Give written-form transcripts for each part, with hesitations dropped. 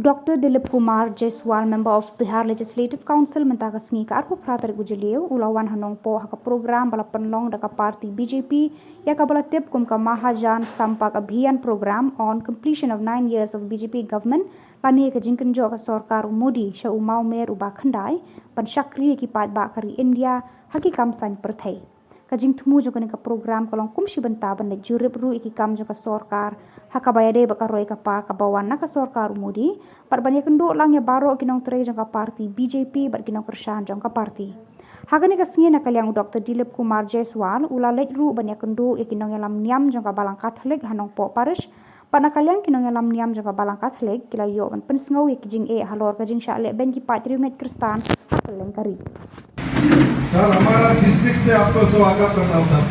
Dr. Dilip Kumar Jaiswal, member of Bihar Legislative Council, mentakas ngi ka arko pratar gujeliu ulawan hanong po haka program bala penlong daka parti BJP ya ka bala tip kum ka Mahajan Sampak Abhiyan program on completion of 9 years of BJP government lani ka jinkan jo ka sarkar Modi sha umau mer uba khandai pan shakri ki pat ba kari India haki kam san perthai kajing thumu jo ka program kolong kumshi banta ban nek jurip ru iki kam jo ka sarkar haka bayade baka roi ka pa ka bawan na ka sarkar Modi par banyak kendo lang ya baro kinong tre jong ka parti BJP bar kinong pershan jong ka parti hagani ka singe na kalyang Dr. Dilip Kumar Jaiswal ula lek ru banyak kendo ikinong yalam niam jong ka balang Catholic hanong po parish pana kalyang kinong yalam niam jong ka balang Catholic kila yo ban pensngau ikijing halor ka jing sha le ben ki patri met kristan hakeleng kari sir हमारा district से आपको स्वागत करता हूँ sir.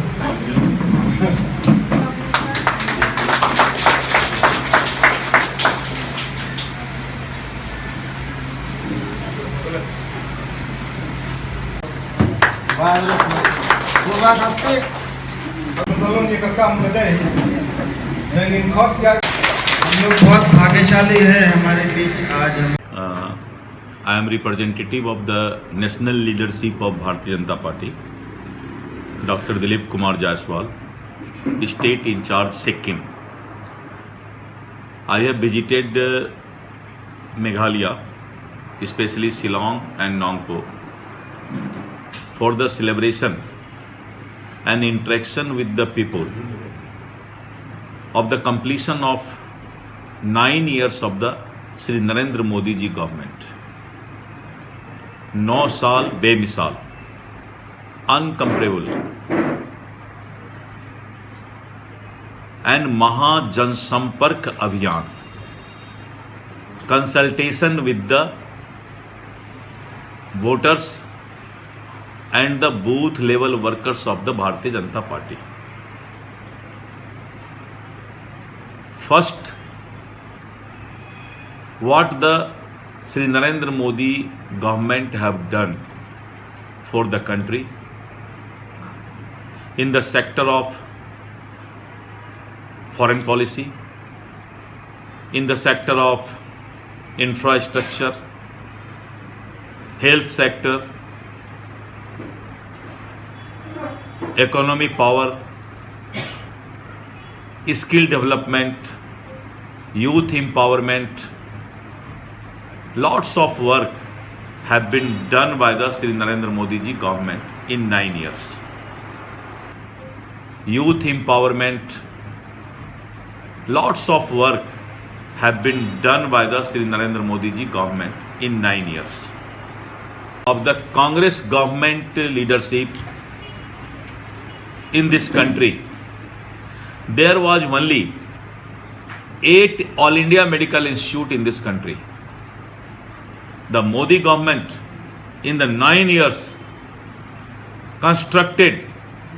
आंदोलन ये का काम कर रहे हैं लेकिन हम लोग बहुत भाग्यशाली है हमारे बीच आज हम I am representative of the national leadership of Bharatiya Janata Party, Dr. Dilip Kumar Jaiswal, State in charge Sikkim. I have visited Meghalaya, especially Shillong and Nongpo, for the celebration and interaction with the people of the completion of 9 years of the Shri Narendra Modi ji government. 9 साल बेमिसाल uncomparable and महा जनसंपर्क अभियान consultation with the voters and the booth level workers of the Bharatiya Janata party. First, what the Shri Narendra Modi government have done for the country in the sector of foreign policy, in the sector of infrastructure, health sector, economic power, skill development, youth empowerment. Lots of work have been done by the Shri Narendra Modi ji government in 9 years. Youth empowerment, lots of work have been done by the Shri Narendra Modi ji government in 9 years. Of the Congress government leadership in this country, there was only 8 All India Medical Institute in this country. The Modi government in the 9 years constructed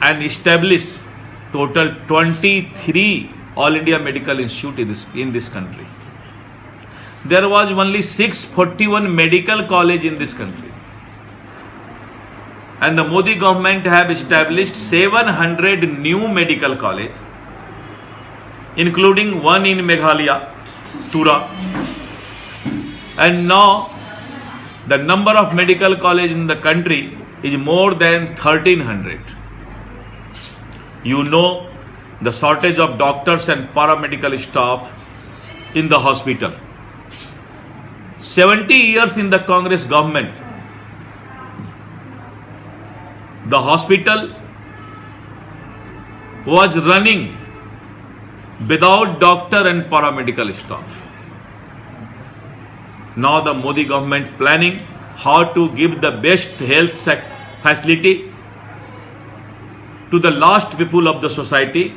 and established total 23 All India Medical Institute in this country. There was only 641 medical college in this country. And the Modi government have established 700 new medical college, including one in Meghalaya, Tura. And now the number of medical colleges in the country is more than 1300. You know the shortage of doctors and paramedical staff in the hospital. 70 years in the Congress government, the hospital was running without doctor and paramedical staff. Now the Modi government planning how to give the best health facility to the last people of the society,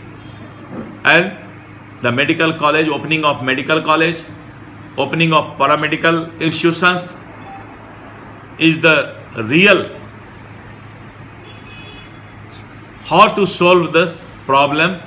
and the medical college, opening of medical college, opening of paramedical institutions is the real how to solve this problem.